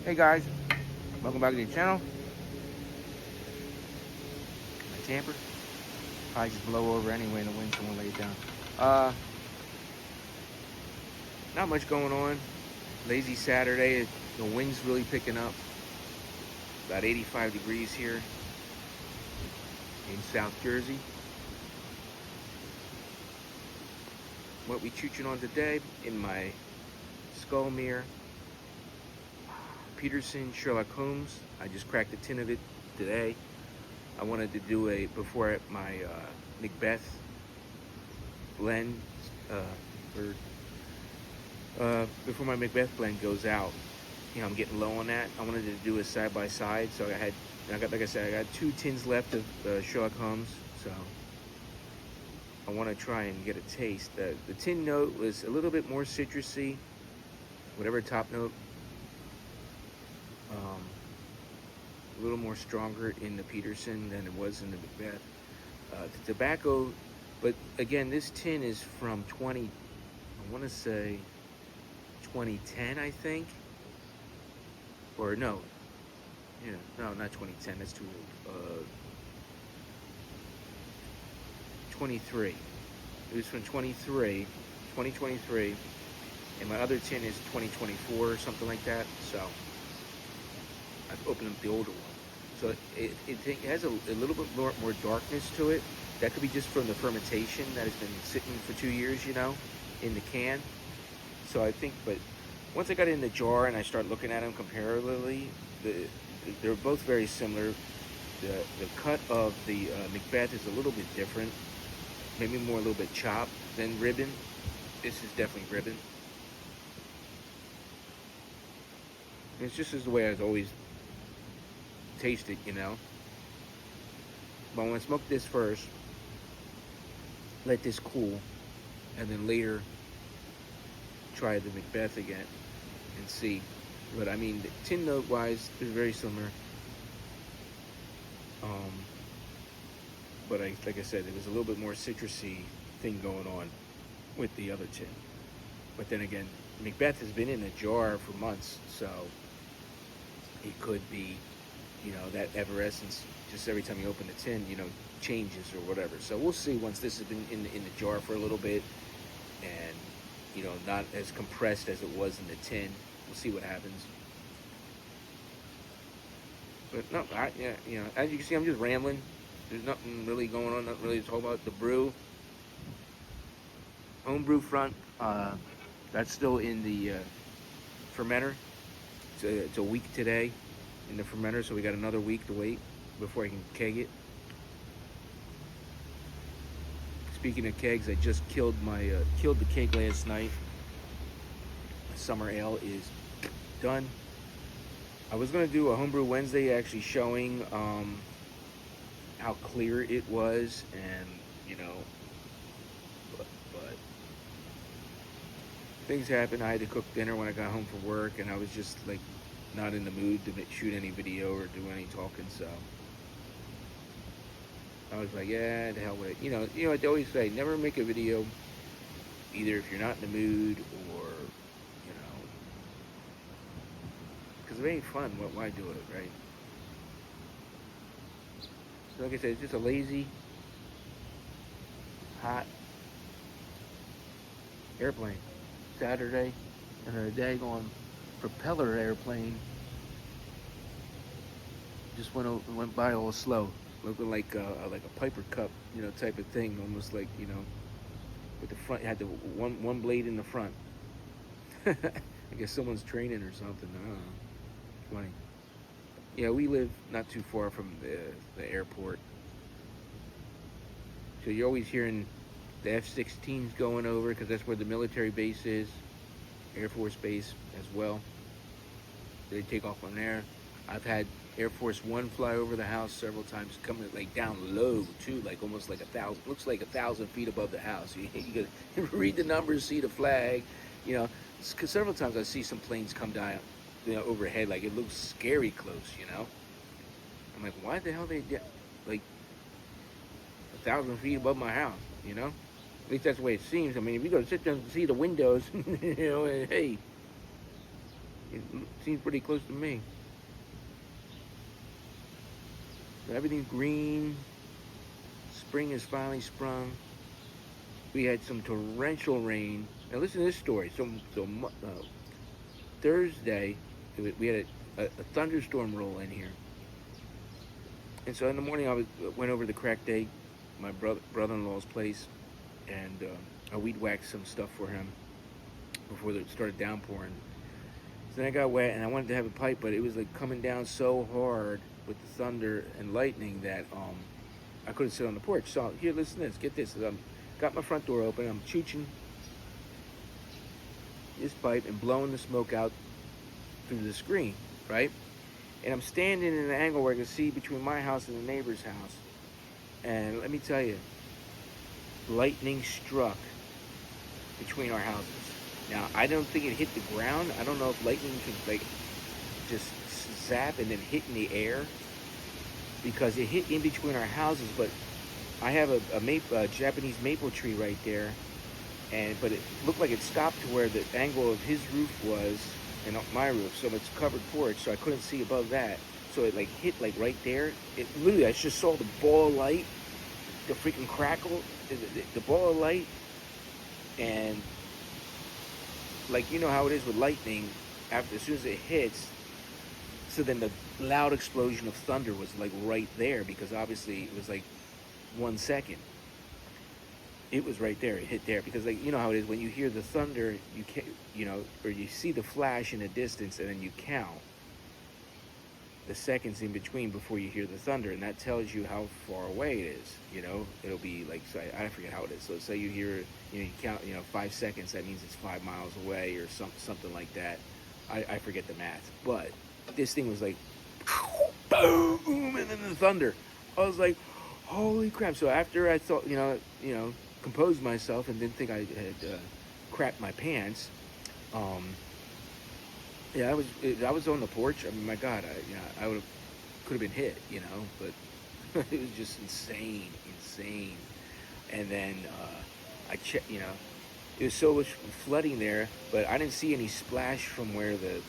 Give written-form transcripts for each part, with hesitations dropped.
Hey guys, welcome back to the channel. My camper probably just blow over anyway in the wind. Someone lay it down. Not much going on. Lazy Saturday. The wind's really picking up. About 85 degrees here in South Jersey. What we chooching on today in my skull mirror. Peterson Sherlock Holmes. I just cracked a tin of it today. I wanted to do before my Macbeth blend, before my Macbeth blend goes out. You know, I'm getting low on that. I wanted to do a side by side, so I got, like I said, I got 2 tins left of Sherlock Holmes, so I want to try and get a taste. The tin note was a little bit more citrusy, whatever top note. A little more stronger in the Peterson than it was in the Macbeth. The tobacco, but again, this tin is from I want to say 2010, I think. Or no, yeah, no, not 2010, that's too old. 23. It was from 2023, and my other tin is 2024 or something like that, so I've opened up the older one. So it has a little bit more darkness to it. That could be just from the fermentation that has been sitting for 2 years, you know, in the can. So I think, but once I got it in the jar and I start looking at them comparatively, they're both very similar. The cut of the Macbeth is a little bit different, maybe more a little bit chopped than ribbon. This is definitely ribbon. It's just as the way I've always tasted, you know. But I'm gonna smoke this first, let this cool, and then later try the Macbeth again and see. But I mean, the tin note wise, they're very similar. But like I said, there was a little bit more citrusy thing going on with the other tin. But then again, Macbeth has been in a jar for months, so it could be, you know, that effervescence just every time you open the tin, you know, changes or whatever. So we'll see once this has been in the jar for a little bit, and you know, not as compressed as it was in the tin. We'll see what happens. But no, yeah, you know, as you can see, I'm just rambling. There's nothing really going on. Nothing really to talk about. The brew, homebrew front. That's still in the fermenter. It's a week today in the fermenter, so we got another week to wait before I can keg it. Speaking of kegs, I just killed the keg last night. The summer ale is done. I was gonna do a homebrew Wednesday, actually showing how clear it was, and you know, but things happened. I had to cook dinner when I got home from work, and I was just like not in the mood to shoot any video or do any talking, so I was like, yeah, the hell with it. You know, I always say, never make a video either if you're not in the mood or, you know, because it ain't fun. Why do it, right? So like I said, it's just a lazy, hot airplane. Saturday, and a daggone propeller airplane just went by all slow, looking like a Piper Cup, you know, type of thing, almost like, you know, with the front, had the one blade in the front. I guess someone's training or something. I don't know. Funny. Yeah, we live not too far from the airport, so you're always hearing the F-16s going over, because that's where the military base is, Air Force Base as well. They take off from there. I've had Air Force One fly over the house several times, coming like down low too, like almost like 1,000, looks like 1,000 feet above the house. You can read the numbers, see the flag, you know. Because several times I see some planes come down, you know, overhead, like it looks scary close, you know. I'm like, why the hell they get like 1,000 feet above my house, you know? At least that's the way it seems. I mean, if you go sit there and see the windows, you know, and, hey, It seems pretty close to me. So everything's green. Spring has finally sprung. We had some torrential rain. Now listen to this story. Thursday, we had a thunderstorm roll in here, and so in the morning went over to Crack Day, my brother-in-law's place, and I weed whacked some stuff for him before it started downpouring. So then I got wet, and I wanted to have a pipe, but it was like coming down so hard with the thunder and lightning that I couldn't sit on the porch. So here, listen to this. Get this. I got my front door open. I'm chooching this pipe and blowing the smoke out through the screen, right? And I'm standing in an angle where I can see between my house and the neighbor's house. And let me tell you, lightning struck between our houses. Now, I don't think it hit the ground. I don't know if lightning can like just zap and then hit in the air, because it hit in between our houses. But I have a Japanese maple tree right there, but it looked like it stopped to where the angle of his roof was and my roof, so it's covered porch, so I couldn't see above that. So it like hit like right there. It literally, I just saw the ball of light, the freaking crackle, the ball of light, and like, you know how it is with lightning, as soon as it hits, so then the loud explosion of thunder was like right there, because obviously it was like 1 second. It was right there. It hit there, because like, you know how it is when you hear the thunder, you can't, or you see the flash in the distance, and then you count the seconds in between before you hear the thunder, and that tells you how far away it is. It'll be like, so I forget how it is. So say you hear, you count, 5 seconds. That means it's 5 miles away, or something like that. I forget the math, but this thing was like, boom, and then the thunder. I was like, holy crap! So after I thought, composed myself and didn't think I had crapped my pants, yeah, I was on the porch. I mean, my God, I could have been hit, but it was just insane. And then I checked, it was so much flooding there, but I didn't see any splash from where the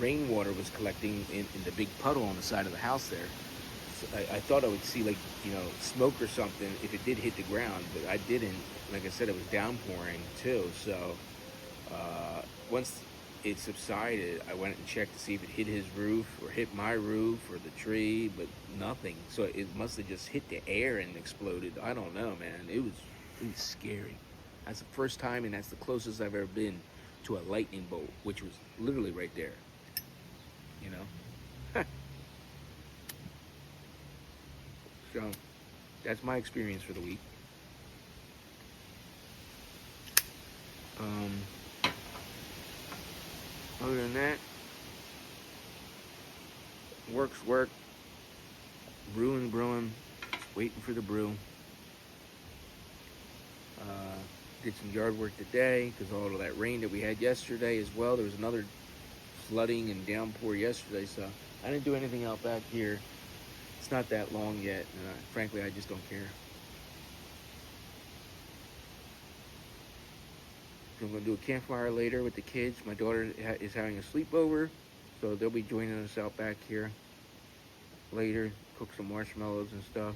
rainwater was collecting in the big puddle on the side of the house there. So I thought I would see like, smoke or something if it did hit the ground, but I didn't. Like I said, it was downpouring too. So once it subsided, I went and checked to see if it hit his roof or hit my roof or the tree, but nothing. So it must have just hit the air and exploded. I don't know, man. It was scary. That's the first time, and that's the closest I've ever been to a lightning bolt, which was literally right there. So that's my experience for the week. Other than that, work's work, brewing, just waiting for the brew. Did some yard work today because all of that rain that we had yesterday as well. There was another flooding and downpour yesterday, so I didn't do anything out back here. It's not that long yet, and frankly, I just don't care. So I'm going to do a campfire later with the kids. My daughter is having a sleepover, so they'll be joining us out back here later. Cook some marshmallows and stuff.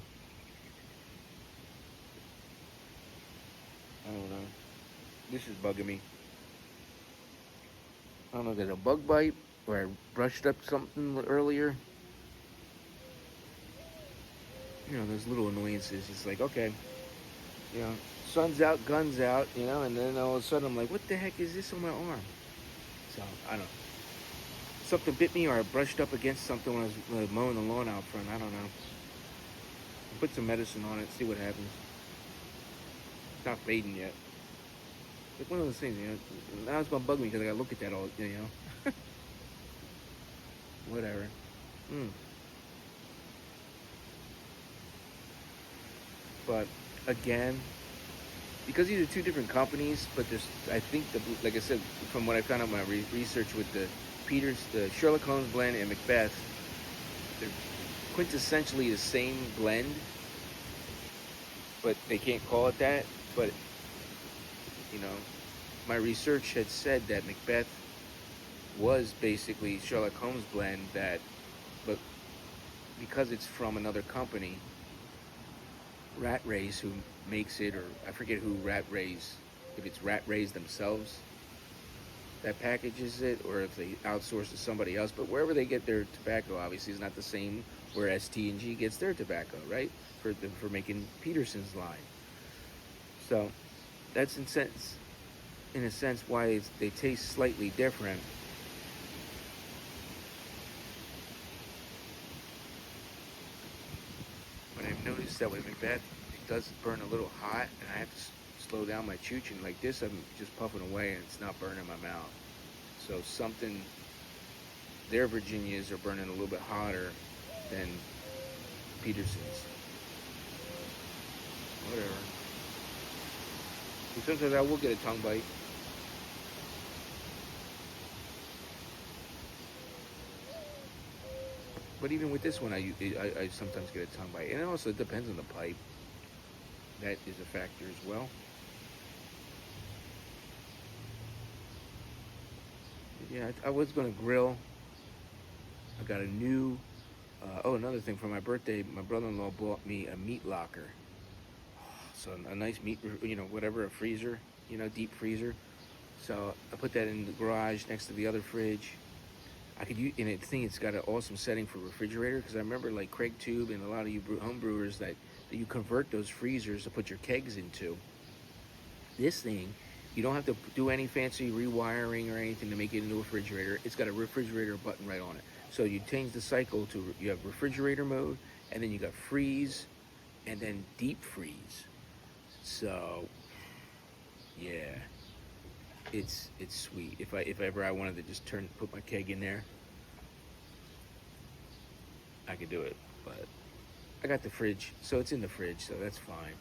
I don't know. This is bugging me. I don't know if there's a bug bite or I brushed up something earlier. Those little annoyances. It's like, okay, sun's out, guns out, and then all of a sudden I'm like, what the heck is this on my arm? So, I don't know. Something bit me, or I brushed up against something when I was mowing the lawn out front. I don't know. Put some medicine on it, see what happens. It's not fading yet. Like one of those things, now it's gonna bug me because I gotta look at that all, Whatever. But again, because these are two different companies, but I think like I said, from what I found out in my research with the Sherlock Holmes blend and Macbeth, they're quintessentially the same blend, but they can't call it that. But my research had said that Macbeth was basically Sherlock Holmes blend that, but because it's from another company, Rat Race, who makes it, or I forget who Rat Race, if it's Rat Race themselves that packages it, or if they outsource to somebody else. But wherever they get their tobacco, obviously, is not the same where ST&G gets their tobacco, right? For making Peterson's line. So that's in a sense why they taste slightly different. But I've noticed that with Macbeth, it does burn a little hot, and I have to slow down my chewing. Like this, I'm just puffing away, and it's not burning my mouth. So something, their Virginias are burning a little bit hotter than Peterson's. Whatever. And sometimes I will get a tongue bite. But even with this one, I sometimes get a tongue bite. And it also depends on the pipe. That is a factor as well. Yeah, I was going to grill. I got a new, another thing, for my birthday, my brother-in-law bought me a meat locker. So a nice meat, whatever, a freezer, deep freezer. So I put that in the garage next to the other fridge. I could use, and it's got an awesome setting for refrigerator, because I remember like Craig Tube and a lot of you home brewers that you convert those freezers to put your kegs into. This thing, you don't have to do any fancy rewiring or anything to make it into a refrigerator. It's got a refrigerator button right on it. So you change the cycle to, you have refrigerator mode, and then you got freeze, and then deep freeze. So, yeah, it's sweet. If ever I wanted to just put my keg in there, I could do it. But I got the fridge, so it's in the fridge, so that's fine.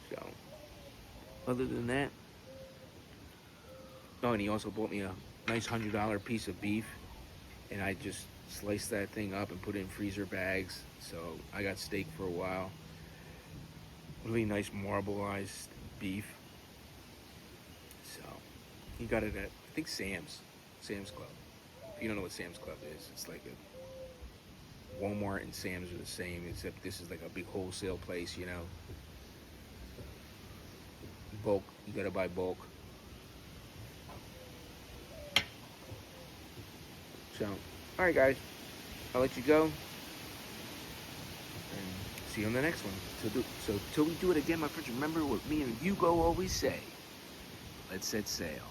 So, other than that, and he also bought me a nice $100 piece of beef, and I just sliced that thing up and put it in freezer bags. So I got steak for a while. Really nice marbleized beef. So he got it at, I think, Sam's Club. If you don't know what Sam's Club is, it's like a Walmart and Sam's are the same, except this is like a big wholesale place, Bulk, you gotta buy bulk. So, all right, guys, I'll let you go, and see you on the next one. So till we do it again, my friends, remember what me and Hugo always say: let's set sail.